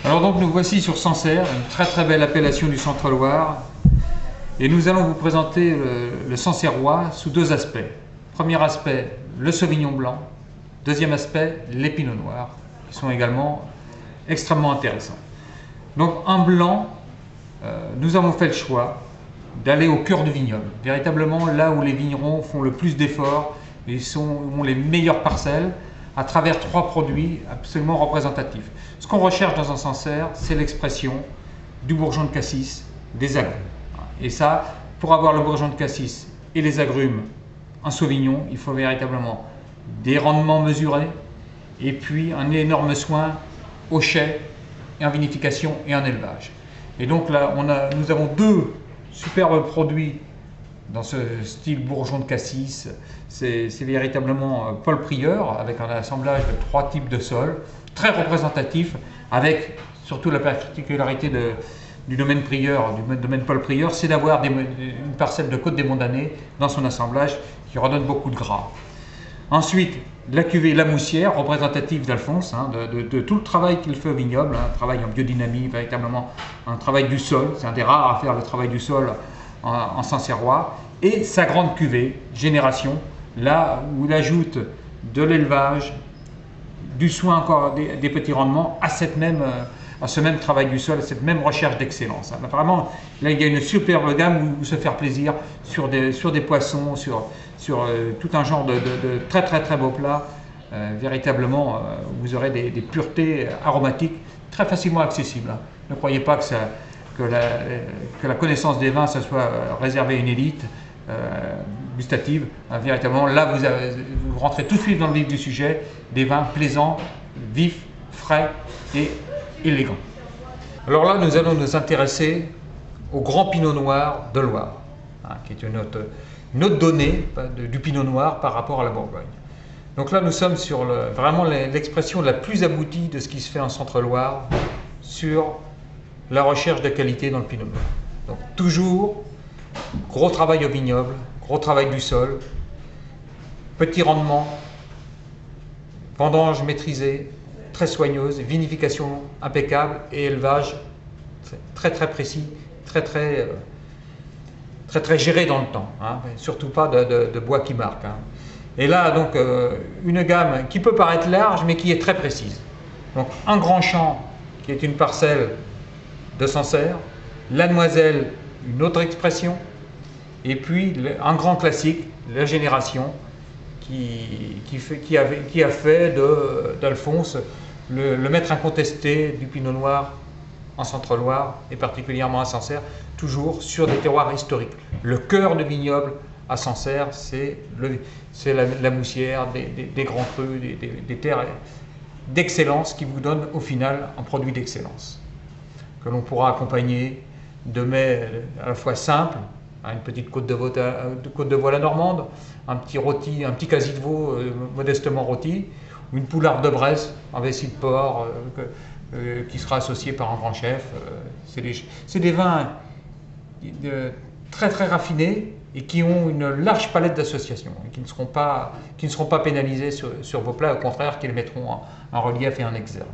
Alors donc nous voici sur Sancerre, une très belle appellation du Centre-Loire, et nous allons vous présenter le Sancerrois sous deux aspects. Premier aspect, le Sauvignon blanc. Deuxième aspect, les Pinots noirs, qui sont également extrêmement intéressants. Donc en blanc, nous avons fait le choix d'aller au cœur du vignoble, véritablement là où les vignerons font le plus d'efforts et ont les meilleures parcelles, à travers trois produits absolument représentatifs. Ce qu'on recherche dans un Sancerre, c'est l'expression du bourgeon de cassis, des agrumes. Et ça, pour avoir le bourgeon de cassis et les agrumes en Sauvignon, il faut véritablement des rendements mesurés et puis un énorme soin au chai, et en vinification et en élevage. Et donc là, nous avons deux superbes produits dans ce style bourgeon de cassis. C'est véritablement Paul Prieur, avec un assemblage de trois types de sols, très représentatif, avec surtout la particularité du domaine Prieur, du domaine Paul Prieur, c'est d'avoir une parcelle de Côte des Monts d'Année dans son assemblage qui redonne beaucoup de gras. Ensuite, la cuvée La Moussière, représentative d'Alphonse, de tout le travail qu'il fait au vignoble, un travail en biodynamie, véritablement un travail du sol, c'est un des rares à faire le travail du sol en Sancerrois, et sa grande cuvée, Génération, là où il ajoute de l'élevage, du soin encore des petits rendements à ce même travail du sol, à cette même recherche d'excellence. Vraiment, là il y a une superbe gamme où se faire plaisir sur des poissons, sur tout un genre de très beaux plats. Véritablement, vous aurez des puretés aromatiques très facilement accessibles. Ne croyez pas que la connaissance des vins, ça soit réservé à une élite gustative. Véritablement, là vous rentrez tout de suite dans le vif du sujet, des vins plaisants, vifs, frais et élégants. Alors là, nous allons nous intéresser au grand Pinot Noir de Loire, qui est une autre donnée du Pinot Noir par rapport à la Bourgogne. Donc là, nous sommes sur vraiment l'expression la plus aboutie de ce qui se fait en Centre-Loire sur la recherche de qualité dans le Pinot Noir. Donc toujours gros travail au vignoble, gros travail du sol, petit rendement, vendange maîtrisée, très soigneuse, vinification impeccable et élevage très précis, très géré dans le temps, surtout pas de bois qui marque. Et là, donc, une gamme qui peut paraître large, mais qui est très précise. Donc, un grand champ, qui est une parcelle de Sancerre, la Demoiselle, une autre expression, et puis un grand classique, la Génération, qui a fait d'Alphonse le maître incontesté du Pinot Noir en Centre-Loire, et particulièrement à Sancerre, toujours sur des terroirs historiques. Le cœur de vignoble à Sancerre, c'est la Moussière, des grands crus, des terres d'excellence qui vous donnent au final un produit d'excellence, que l'on pourra accompagner de mets à la fois simples, une petite côte de veau à la normande, un petit rôti, un petit quasi de veau modestement rôti, ou une poularde de Bresse en vessie de porc qui sera associée par un grand chef. C'est des vins très raffinés et qui ont une large palette d'associations, qui ne seront pas pénalisés sur vos plats, au contraire, qui les mettront en relief et en exergue.